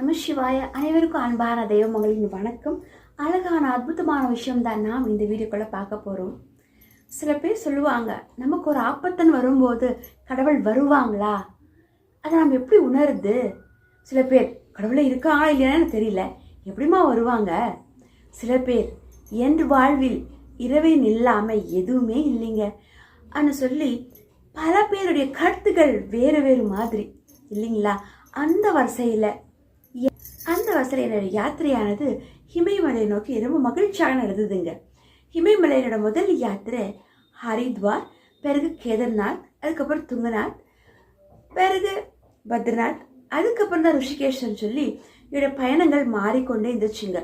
நம சிவாய. அனைவருக்கும் அன்பான தெய்வமங்களின் வணக்கம். அழகான அற்புதமான விஷயம்தான் நாம் இந்த வீடியோக்குள்ளே பார்க்க போகிறோம். சில பேர் சொல்லுவாங்க, நமக்கு ஒரு ஆபத்தன் வரும்போது கடவுள் வருவாங்களா, அதை நம்ம எப்படி உணருது? சில பேர் கடவுளை இருக்காங்களா இல்லையான்னு தெரியல, எப்படிமா வருவாங்க? சில பேர் என் வாழ்வில் இரவின் இல்லாமல் எதுவுமே இல்லைங்க அன்னு சொல்லி பல பேருடைய கருத்துக்கள் வேறு வேறு மாதிரி இல்லைங்களா. அந்த வரிசையில் என்னுடைய யாத்திரையானது ஹிமயமலையை நோக்கி ரொம்ப மகிழ்ச்சியாக நடந்ததுங்க. ஹிமயமலையோட முதல் யாத்திரை ஹரித்வார், பிறகு கேதார்நாத், அதுக்கப்புறம் துங்கநாத், பிறகு பத்ரிநாத், அதுக்கப்புறம் தான் ருஷிகேஷ்னு சொல்லி என்னோட பயணங்கள் மாறிக்கொண்டே இருந்துச்சுங்க.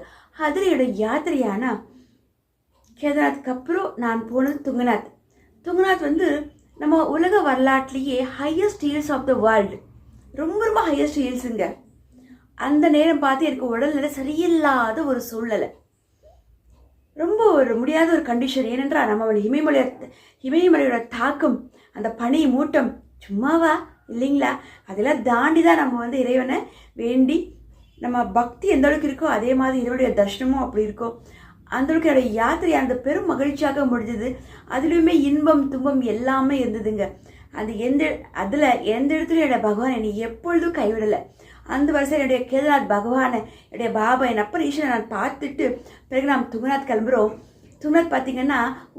அதில் என்னோட யாத்திரையான கேதார்நாத்துக்கு அப்புறம் நான் போனது துங்கநாத். துங்கநாத் நம்ம உலக வரலாற்றிலேயே highest hills of the world, ரொம்ப ரொம்ப ஹையஸ்ட் ஹில்ஸுங்க. அந்த நேரம் பார்த்து எனக்கு உடல்நிலை சரியில்லாத ஒரு சூழ்நிலை, ரொம்ப ஒரு முடியாத ஒரு கண்டிஷன். ஏனென்றால் நம்ம இமயமலையோட தாக்கம், அந்த பனி மூட்டம் சும்மாவா இல்லைங்களா, அதெல்லாம் தாண்டி தான் நம்ம இறைவனை வேண்டி நம்ம பக்தி எந்த அளவுக்கு இருக்கோ அதே மாதிரி இறைவனுடைய தர்ஷனமும் அப்படி இருக்கும். அந்த அளவுக்கு என்னுடைய யாத்திரை அந்த பெரும் மகிழ்ச்சியாக முடிஞ்சது. அதுலேயுமே இன்பம் துன்பம் எல்லாமே இருந்ததுங்க. அதில் எந்த இடத்துலையும் என்னோட பகவான் என்னை எப்பொழுதும் கைவிடலை. அந்த வருஷம் என்னுடைய கேதார்நாத் பகவானை, என்னுடைய பாபா, என் அப்பன் ஈஸ்வரனை நான் பார்த்துட்டு பிறகு நாம் துங்கநாத் கிளம்புறோம். துங்கநாத் பார்த்தீங்கன்னா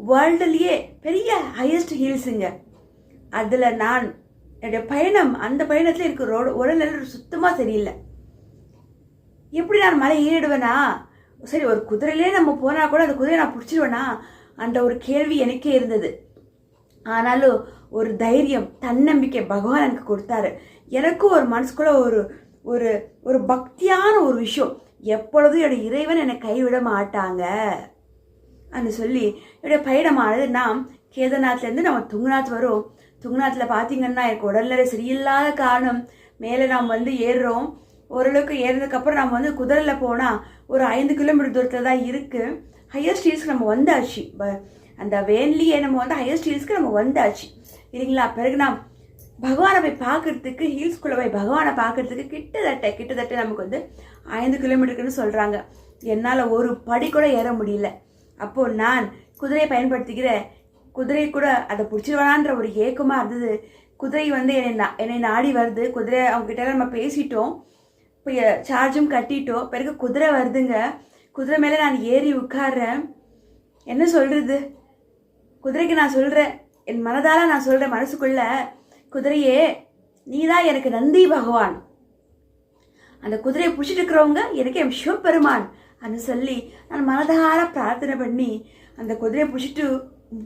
வேர்ல்டுலேயே பெரிய ஹையஸ்ட் ஹில்ஸுங்க. அதில் நான் என்னுடைய பயணம், அந்த பயணத்தில் எனக்கு உடல்நிலை சுத்தமாக சரியில்லை. எப்படி நான் மலை ஏறிடுவேனா, சரி ஒரு குதிரையிலே நம்ம போனால் கூட அந்த குதிரையை நான் பிடிச்சிடுவேனா அந்த ஒரு கேள்வி எனக்கே இருந்தது. ஆனாலும் ஒரு தைரியம், தன்னம்பிக்கை பகவான் எனக்கு கொடுத்தாரு. எனக்கும் ஒரு மனசுக்குள்ள ஒரு ஒரு ஒரு பக்தியான ஒரு விஷயம், எப்பொழுதும் என்னுடைய இறைவன் என்னை கைவிட மாட்டாங்க அப்படின்னு சொல்லி என்னுடைய பயணமானது நாம் கேதார்நாத்லேருந்து நம்ம துங்கநாத் வரும். துங்கநாத்தில் பார்த்தீங்கன்னா எனக்கு உடல்நிலை சரியில்லாத காரணம் மேலே நாம் ஏறுறோம். ஓரளவுக்கு ஏறினதுக்கப்புறம் நம்ம குதிரையில் போனால் ஒரு 5 கிலோமீட்டர் தூரத்தில் தான் இருக்குது. ஹையஸ்ட் ஹில்ஸ்க்கு நம்ம வந்தாச்சு. அந்த வேன்லேயே நம்ம ஹையஸ்ட் ஹில்ஸ்க்கு நம்ம வந்தாச்சு இல்லைங்களா. பிறகு நாம் பகவானை போய் பார்க்கறதுக்கு, ஹில்ஸ்குள்ளே போய் பகவானை பார்க்கறதுக்கு கிட்டத்தட்ட நமக்கு 5 கிலோமீட்டருக்குன்னு சொல்கிறாங்க. என்னால் ஒரு படி கூட ஏற முடியல. அப்போது நான் குதிரையை பயன்படுத்திக்கிறேன். குதிரை கூட அதை பிடிச்சிருவானான்ற ஒரு ஏக்கமாக இருந்தது. குதிரை என்னை நாடி வருது. குதிரை அவங்ககிட்ட நம்ம பேசிட்டோம், இப்போ சார்ஜும் கட்டிட்டோம். பிறகு குதிரை வருதுங்க. குதிரை மேலே நான் ஏறி உட்கார்றேன். என்ன சொல்கிறது, குதிரைக்கு நான் சொல்கிறேன், என் மனதால் நான் சொல்கிறேன் மனசுக்குள்ள, குதிரையே நீ தான் எனக்கு நந்தி பகவான், அந்த குதிரையை பிடிச்சிட்டு இருக்கிறவங்க எனக்கு என் சிவபெருமான் அப்படின்னு சொல்லி நான் மனதார பிரார்த்தனை பண்ணி அந்த குதிரையை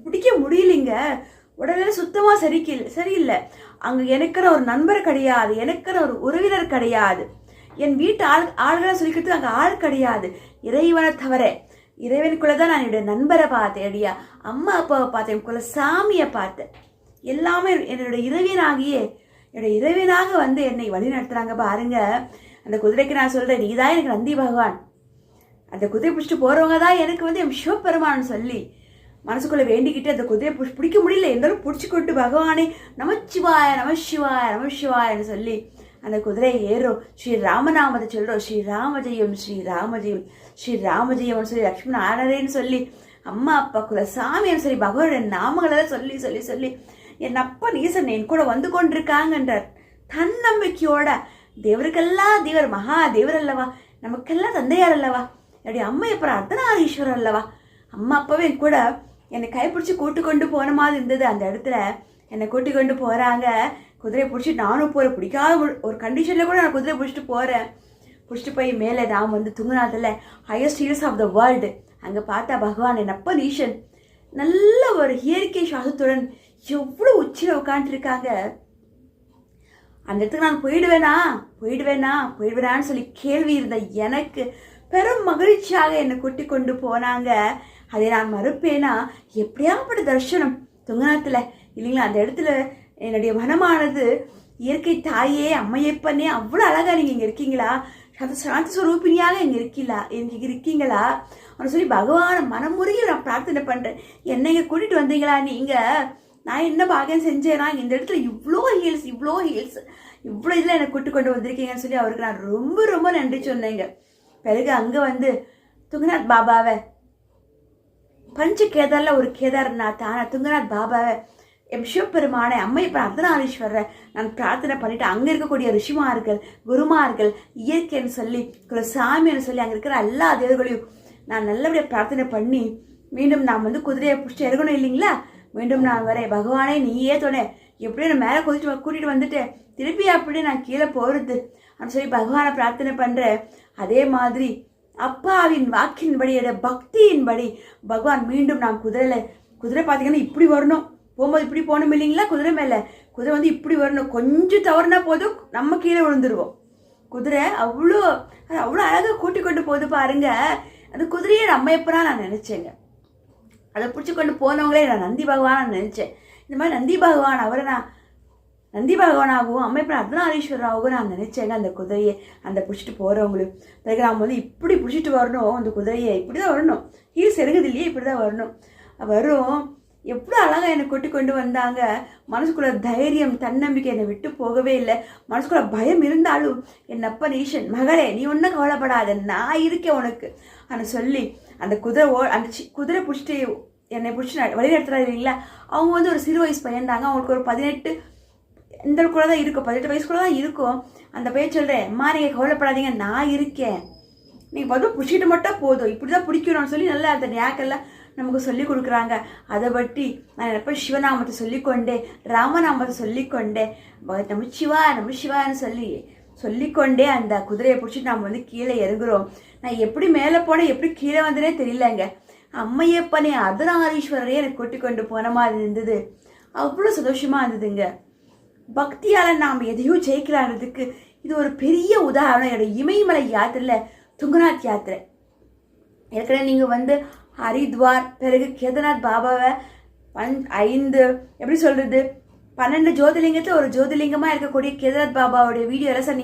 பிடிக்க முடியலைங்க. உடனே சுத்தமாக சரியில்லை. அங்கே எனக்குற ஒரு நண்பர் கிடையாது, எனக்குற ஒரு உறவினர் கிடையாது, என் வீட்டு ஆள்களை சொல்லிக்கிறதுக்கு அங்கே ஆள் கிடையாது, இறைவனை தவிர. இறைவனுக்குள்ளே தான் நான் என்னுடைய நண்பரை பார்த்தேன், என்னுடைய அம்மா அப்பாவை பார்த்தேன், எனக்குள்ள சாமியை பார்த்தேன். எல்லாமே என்னுடைய இறைவனாக என்னை வழி நடத்துகிறாங்க பாருங்க. அந்த குதிரைக்கு நான் சொல்கிறேன், நீ தான் எனக்கு நந்தி பகவான், அந்த குதிரை பிடிச்சிட்டு போகிறவங்க தான் எனக்கு என் சிவபெருமான்னு சொல்லி மனசுக்குள்ளே வேண்டிக்கிட்டு அந்த குதிரையை பிடிக்க முடியல. எந்தளவு பிடிச்சி கொண்டு பகவானே நமச்சிவாய நமசிவாயன்னு சொல்லி அந்த குதிரையை ஏறுறோம். ஸ்ரீ ராமநாமத்தை சொல்கிறோம், ஸ்ரீராமஜெயம் ஸ்ரீராமஜெயம் ஸ்ரீராமஜெயம்னு சொல்லி லக்ஷ்மண ஆனரேன்னு சொல்லி அம்மா அப்பாக்குள்ள சாமின்னு சொல்லி பகவானோட நாமங்களெல்லாம் சொல்லி சொல்லி சொல்லி என் அப்பன் ஈசன் என் கூட கொண்டிருக்காங்கன்றார் தன்னம்பிக்கையோட. தேவருக்கெல்லாம் தேவர் மகா தேவர் அல்லவா, நமக்கெல்லாம் தந்தையார் அல்லவா, என்னுடைய அம்மா அப்புறம் அர்த்தநாரீஸ்வரர் அல்லவா. அம்மா அப்பாவே என் கூட என்னை கைப்பிடிச்சி கூட்டு கொண்டு போன மாதிரி இருந்தது. அந்த இடத்துல என்னை கூட்டி கொண்டு போகிறாங்க. குதிரையை பிடிச்சிட்டு நானும் போகிறேன். பிடிக்காத ஒரு கண்டிஷனில் கூட நான் குதிரையை பிடிச்சிட்டு போகிறேன். பிடிச்சிட்டு போய் மேலே நாம் துங்கநாத்தில் highest hills of the world. அங்கே பார்த்தா பகவான் என் அப்பன் ஈசன் நல்ல ஒரு இயற்கை சுவாசத்துடன் எவ்வளோ உச்சியில் உட்காந்துருக்காங்க. அந்த இடத்துக்கு நான் போயிடுவேனான்னு சொல்லி கேள்வி இருந்த எனக்கு பெரும் மகிழ்ச்சியாக என்னை கூட்டி கொண்டு போனாங்க. அதை நான் மறுப்பேனா? எப்படியாப்பட்ட தரிசனம் துங்கநாத்தில் இல்லைங்களா. அந்த இடத்துல என்னுடைய மனமானது இயற்கை தாயே அம்மையப்பனே அவ்வளோ அழகாக நீங்கள் இங்கே இருக்கீங்களா, சாந்தி ஸ்வரூபினியாக இங்கே இருக்கீங்களா அப்படின்னு சொல்லி பகவானை மனமுறையில் நான் பிரார்த்தனை பண்ணுறேன். என்னை இங்கே கூட்டிகிட்டு வந்தீங்களா நீங்கள், நான் என்ன பாக்கியம் செஞ்சேன்னா இந்த இடத்துல இவ்வளோ ஹீல்ஸ் இவ்வளோ இதில் என்னை கூட்டு கொண்டு வந்திருக்கீங்கன்னு சொல்லி அவருக்கு நான் ரொம்ப ரொம்ப நன்றி சொன்னேங்க. பிறகு அங்கே வந்து துங்கநாத் பாபாவை பஞ்ச கேதாரில் ஒரு கேதார்நாத் ஆனால் துங்கநாத் பாபாவை எம் சிவபெருமானை அம்மை அர்த்தநாரீஸ்வரரை நான் பிரார்த்தனை பண்ணிட்டு அங்கே இருக்கக்கூடிய ரிஷிமார்கள் குருமார்கள் இயற்கைன்னு சொல்லி சாமின்னு சொல்லி அங்கே இருக்கிற எல்லா தேவர்களையும் நான் நல்லபடியாக பிரார்த்தனை பண்ணி மீண்டும் நான் வந்து குதிரையை பிடிச்சி இறங்கணும் இல்லைங்களா. மீண்டும் நான் வரேன், பகவானே நீயே துணை, எப்படியும் நான் மேலே கூட்டிகிட்டு வந்துட்டேன், திருப்பி அப்படியே நான் கீழே போகிறது அப்படின்னு சொல்லி பகவானை பிரார்த்தனை பண்ணுறேன். அதே மாதிரி அப்பாவின் வாக்கின்படி பக்தியின்படி பகவான் மீண்டும் நான் குதிரை பார்த்தீங்கன்னா இப்படி வரணும், போகும்போது இப்படி போகணும் இல்லைங்களா. குதிரை மேலே குதிரை வந்து இப்படி வரணும், கொஞ்சம் தவறுனா போதும் நம்ம கீழே விழுந்துருவோம். குதிரை அவ்வளோ அழகாக கூட்டி கொண்டு போகுது பாருங்க. அந்த குதிரையை நம்ம எப்பனா நான் நினச்சேங்க. அதை பிடிச்சி கொண்டு போனவங்களே நான் நந்தி பகவான் நினச்சேன். இந்த மாதிரி நந்தி பகவான் அவரை நான் நந்தி பகவானாகவும் அம்மைப்பன் அர்த்தநாரீஸ்வரராகவும் நான் நினச்சேங்க. அந்த குதிரையை அந்த பிடிச்சிட்டு போகிறவங்களும் பிறகு நாம் வந்து இப்படி பிடிச்சிட்டு வரணும், அந்த குதிரையை இப்படி தான் வரணும், ஹீல்ஸ் இறங்குது இல்லையே, இப்படி தான் வரணும். வரும் எவ்வளோ அழகாக என்னை கொட்டி கொண்டு வந்தாங்க. மனசுக்குள்ள தைரியம் தன்னம்பிக்கை என்னை விட்டு போகவே இல்லை. மனசுக்குள்ள பயம் இருந்தாலும் என் அப்பன் ஈசன் மகளே நீ ஒன்றும் கவலைப்படாத, நான் இருக்கேன் உனக்கு அப்படின்னு சொல்லி அந்த குதிரை பிடிச்சிட்டு என்னை பிடிச்சி வழி நடத்துறாரு இல்லைங்களா. அவங்க வந்து ஒரு சிறு வயசு பையன்தாங்க. அவங்களுக்கு ஒரு 18 இந்த கூட தான் இருக்கும், 18 வயசுக்குள்ள தான் இருக்கும். அந்த பையன் சொல்கிறேன், அம்மா நீங்கள் கவலைப்படாதீங்க நான் இருக்கேன், நீங்கள் பார்த்து பிடிச்சிட்டு மட்டும் போதும், இப்படி தான் பிடிக்கணும்னு சொல்லி நல்லா அந்த நியாக்கெல்லாம் நமக்கு சொல்லி கொடுக்குறாங்க. அதை பற்றி நான் எப்போ சிவநாமத்தை சொல்லிக்கொண்டே ராமநாமத்தை சொல்லிக்கொண்டே நம்ம சிவான்னு சொல்லிக்கொண்டே அந்த குதிரையை பிடிச்சிட்டு நம்ம வந்து கீழே இறங்குறோம். நான் எப்படி மேலே போனேன் எப்படி கீழே வந்தனே தெரியலங்க. அம்மையப்பனே அர்த்தநாரீஸ்வரரே எனக்கு கூட்டி கொண்டு போன மாதிரி இருந்தது. அவ்வளோ சந்தோஷமாக இருந்ததுங்க. பக்தியால் நாம் எதையும் ஜெயிக்கலான்றதுக்கு இது ஒரு பெரிய உதாரணம். என்னோட இமயமலை யாத்திரையில் துங்கநாத் யாத்திரை. ஏற்கனவே நீங்கள் வந்து ஹரித்வார் பிறகு கேதார்நாத் பாபாவை 12 ஜோதிர்லிங்கத்தில் ஒரு ஜோதிர்லிங்கமாக இருக்கக்கூடிய கேதார்நாத் பாபாவுடைய வீடியோ எல்லாம் சார்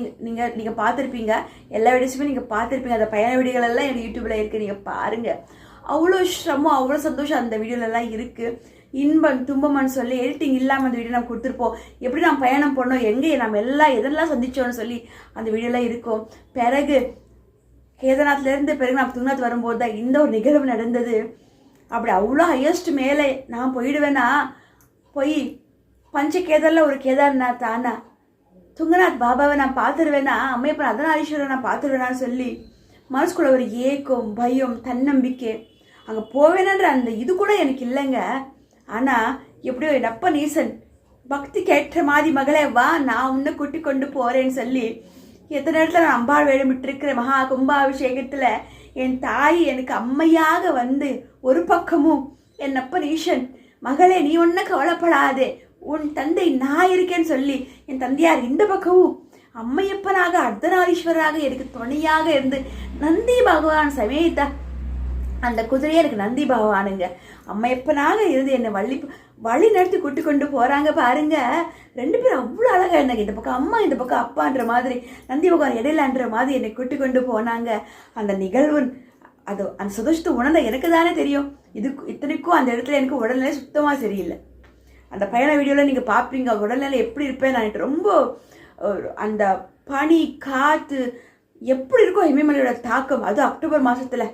நீங்கள் பார்த்துருப்பீங்க. எல்லா வீடியோஸுமே நீங்கள் பார்த்துருப்பீங்க. அந்த பயண வீடியோகள் எல்லாம் எங்கள் யூடியூப்பில் இருக்குது, நீங்கள் பாருங்கள். அவ்வளோ சிரமம் அவ்வளோ சந்தோஷம் அந்த வீடியோலலாம் இருக்குது. இன்பம் துன்பம்னு சொல்லி எடிட்டிங் இல்லாமல் அந்த வீடியோ நம்ம கொடுத்துருப்போம். எப்படி நம்ம பயணம் பண்ணோம், எங்கே நம்ம எதெல்லாம் சந்திச்சோன்னு சொல்லி அந்த வீடியோலாம் இருக்கும். பிறகு கேதார்நாத்லேருந்து பிறகு நான் துங்கநாத் வரும்போது தான் இந்த ஒரு நிகழ்வு நடந்தது. அப்படி அவ்வளோ ஹையஸ்ட் மேலே நான் போயிடுவேன்னா போய் பஞ்ச கேதாரில் ஒரு கேதார்நாத் ஆனா துங்கநாத் பாபாவை நான் பார்த்துருவேன்னா அம்மையப்பன் அர்த்தநாரீஸ்வரரை நான் பார்த்துருவேனான்னு சொல்லி மனசுக்குள்ள ஒரு ஏக்கம் பயம் தன்னம்பிக்கை அங்கே போவேனன்ற அந்த இது கூட எனக்கு இல்லைங்க. ஆனால் எப்படியோ என் அப்பன் ஈசன் பக்திக்கு ஏற்ற மாதிரி மகளே வா நான் உன்னை கூட்டி கொண்டு போகிறேன்னு சொல்லி எத்தனை நேரத்தில் நான் அம்பாள் வேடமிட்டிருக்கிற மகா கும்பாபிஷேகத்தில் என் தாய் எனக்கு அம்மையாக வந்து ஒரு பக்கமும் என் அப்பன் ஈசன் மகளே நீ ஒன்றும் கவலைப்படாதே உன் தந்தை நான் இருக்கேன்னு சொல்லி என் தந்தையார் இந்த பக்கமும் அம்மையப்பனாக அர்த்தநாரீஸ்வரராக எனக்கு துணையாக இருந்து நந்தி பகவான் சமேத அந்த குதிரையே எனக்கு நந்தி பகவானுங்க அம்மையப்பனாக இருந்து என்னை வழி நடத்தி கூட்டி கொண்டு போகிறாங்க பாருங்க. 2 பேரும் அவ்வளோ அழகாக எனக்கு இந்த பக்கம் அம்மா இந்த பக்கம் அப்பான்ற மாதிரி நந்தி பகவான் இடையிலன்ற மாதிரி என்னை கூட்டி கொண்டு போனாங்க. அந்த நிகழ்வு அது அந்த சந்தோஷத்தை உணர்ந்த எனக்கு தானே தெரியும். இத்தனைக்கும் அந்த இடத்துல எனக்கு உடல்நிலை சுத்தமாக சரியில்லை. அந்த பயண வீடியோவில் நீங்கள் பார்ப்பீங்க உடல்நிலை எப்படி இருப்பேன் நான் ரொம்ப அந்த பனி காற்று எப்படி இருக்கும் இமயமலையோட தாக்கம் அது அக்டோபர் மாதத்தில்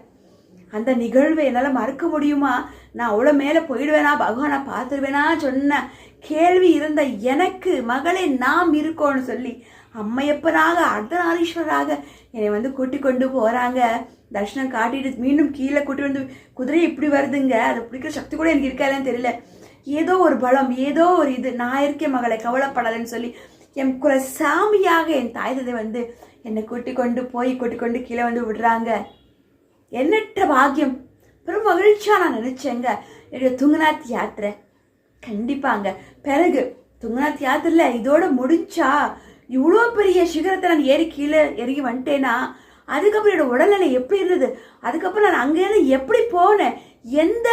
அந்த நிகழ்வை என்னால் மறக்க முடியுமா? நான் அவ்வளோ மேலே போயிடுவேனா பகவானை பார்த்துருவேனா சொன்ன கேள்வி இருந்த எனக்கு மகளே நாம் இருக்கோன்னு சொல்லி அம்மையப்பனாக அர்த்தநாரீஸ்வரராக என்னை வந்து கூட்டி கொண்டு போகிறாங்க. தர்ஷனம் காட்டிட்டு மீண்டும் கீழே கூட்டி வந்து குதிரை இப்படி வருதுங்க. அதை பிடிக்கிற சக்தி கூட எனக்கு இருக்காதுன்னு தெரியல. ஏதோ ஒரு பலம் ஏதோ ஒரு இது நான் இருக்கேன் மகளை கவலைப்படலைன்னு சொல்லி என் குல சாமியாக என் தாய் தந்தை வந்து என்னை கூட்டி கொண்டு கீழே வந்து விடுறாங்க. எண்ணற்ற பாக்கியம் பெரும் மகிழ்ச்சியாக நான் நினச்சேங்க. என்னுடைய துங்கநாத் யாத்திரை கண்டிப்பாங்க. பிறகு துங்கநாத் யாத்திரையில் இதோட முடிஞ்சா இவ்வளோ பெரிய சிகரத்தை நான் கீழே இறங்கி வந்துட்டேன்னா அதுக்கப்புறம் என்னோட உடல்நிலை எப்படி இருந்தது, அதுக்கப்புறம் நான் அங்கேருந்து எப்படி போனேன், எந்த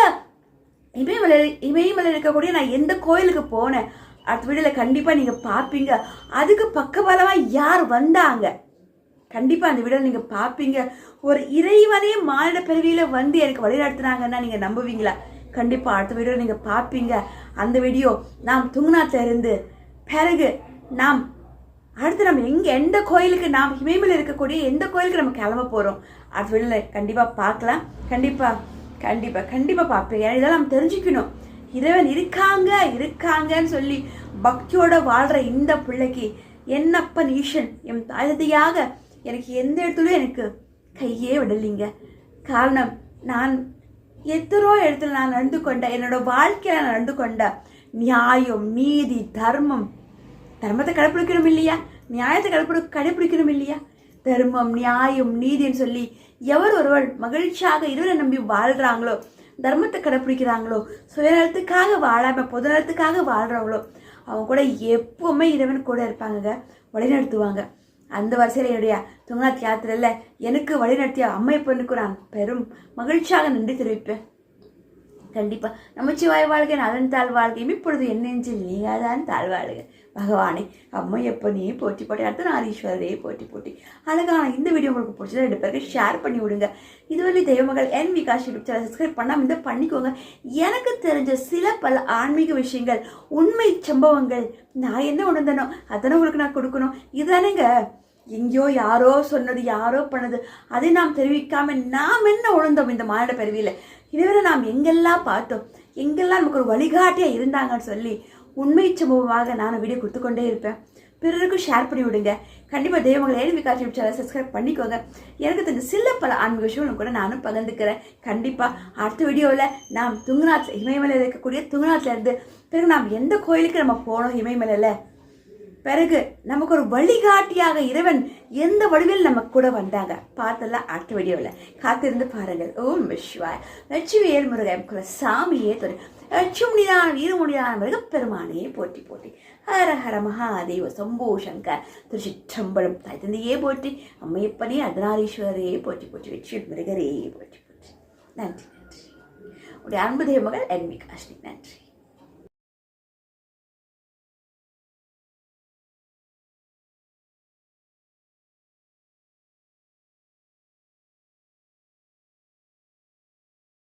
இமயமலையில் இருக்கக்கூடிய நான் எந்த கோயிலுக்கு போனேன் அடுத்த வீடியோவில் கண்டிப்பாக நீங்கள் பார்ப்பீங்க. அதுக்கு பக்கபலமாக யார் வந்தாங்க கண்டிப்பாக அந்த வீடியோவில் நீங்கள் பார்ப்பீங்க. ஒரு இறைவனே மானிட பிறவியில் வந்து எனக்கு வழிநடத்துனாங்கன்னா நீங்கள் நம்புவீங்களா? கண்டிப்பாக அடுத்த வீடியோ நீங்கள் பார்ப்பீங்க. அந்த வீடியோ நாம் துங்கநாத்தில் இருந்து பிறகு நாம் அடுத்து நம்ம எந்த கோயிலுக்கு நாம் இமயமலையில் இருக்கக்கூடிய எந்த கோயிலுக்கு நம்ம கிளம்ப போகிறோம் அடுத்த வீடியோவில் கண்டிப்பாக பார்க்கலாம். கண்டிப்பாக பார்ப்பீங்க. இதெல்லாம் நம்ம தெரிஞ்சுக்கணும். இறைவன் இருக்காங்கன்னு சொல்லி பக்தியோட வாழ்கிற இந்த பிள்ளைக்கு என்னப்பன் ஈசன் என் தாயதியாக எனக்கு எந்த இடத்துலையும் எனக்கு கையே விடலைங்க. காரணம் நான் எத்தனோ இடத்துல நான் நடந்து கொண்ட என்னோட வாழ்க்கையில் நான் நடந்து கொண்ட நியாயம், நீதி, தர்மத்தை கடைப்பிடிக்கணும் இல்லையா, நியாயத்தை கடைப்பிடிக்கணும் இல்லையா, தர்மம், நியாயம், நீதின்னு சொல்லி எவர் ஒருவர் மகிழ்ச்சியாக இறைவனை நம்பி வாழ்கிறாங்களோ, தர்மத்தை கடைப்பிடிக்கிறாங்களோ, சுயநலத்துக்காக வாழாமல் பொதுநலத்துக்காக வாழ்கிறவங்களோ அவங்க கூட எப்பவுமே இறைவன் கூட இருப்பாங்க, வழிநடத்துவாங்க. அந்த வரிசையில் என்னுடைய துங்கநாத் யாத்திரையில் எனக்கு வழிநடத்திய அம்மையப்பனுக்கு நான் பெரும் மகிழ்ச்சியாக நன்றி தெரிவிப்பேன். கண்டிப்பாக நமச்சிவாய் வாழ்க்கை நலன் தாழ் வாழ்க்கையும் இப்பொழுது என் நெஞ்சில் நீயாதான் தாழ்வாளுக பகவானே அம்மையப்பனே போட்டி அர்த்தநாரீஸ்வரரே போட்டி. அழகான இந்த வீடியோ உங்களுக்கு பிடிச்சதா 2 பேருக்கு ஷேர் பண்ணி விடுங்க. இதுவரை தெய்வமகள் என் விகாஷ் யூடியூப் சேனல் சப்ஸ்கிரைப் பண்ணாமல் இந்த பண்ணிக்கோங்க. எனக்கு தெரிஞ்ச பல ஆன்மீக விஷயங்கள், உண்மை சம்பவங்கள், நான் என்ன உணர்ந்தனோ அதனை உங்களுக்கு நான் கொடுக்கணும். இதுதானேங்க எங்கேயோ யாரோ சொன்னது, யாரோ பண்ணது, அதை நாம் தெரிவிக்காம நாம் என்ன உணர்ந்தோம் இந்த மானிட பிறவியில், இதுவரை நாம் எங்கெல்லாம் பார்த்தோம், எங்கெல்லாம் நமக்கு ஒரு வழிகாட்டியாக இருந்தாங்கன்னு சொல்லி உண்மை சம்பவமாக நான் வீடியோ கொடுத்துக்கொண்டே இருப்பேன். பிறருக்கும் ஷேர் பண்ணி விடுங்க. கண்டிப்பாக தெய்வங்களை ஏன் விகாஷ் யூடியூப் சேனல் சப்ஸ்கிரைப் பண்ணிக்கோங்க. எனக்கு தெரிஞ்ச பல ஆன்மீக விஷயங்களும் கூட நானும் பகிர்ந்துக்கிறேன். கண்டிப்பாக அடுத்த வீடியோவில் நாம் துங்கநாத் இமயமலையில் இருக்கக்கூடிய துங்கநாத்லேருந்து பிறகு நாம் எந்த கோயிலுக்கு நம்ம போனோம் இமயமலையில், பிறகு நமக்கு ஒரு வழிகாட்டியாக இறைவன் எந்த வடிவில் நமக்கு கூட வந்தாங்க பார்த்தெல்லாம் அடுத்த வீடியோவில் காத்திருந்து பாருங்கள். ஓம் விஸ்வாய் லட்சுமியேல் முருகன் குல சாமியே தொரு லட்சுமணிதான் வீரமுடியான மிருகப்பெருமானே போட்டி. ஹர ஹர மகாதேவ சம்போ சங்கர் திருச்சிற்றம்பலம் தாய் தந்தையே போற்றி, அம்மையப்பனே அர்த்தநாரீஸ்வரரே போற்றி வெற்றி மிருகரே போற்றி. நன்றி. உடைய அன்பு தெய்வமகள் என் விகாஷினி. நன்றி.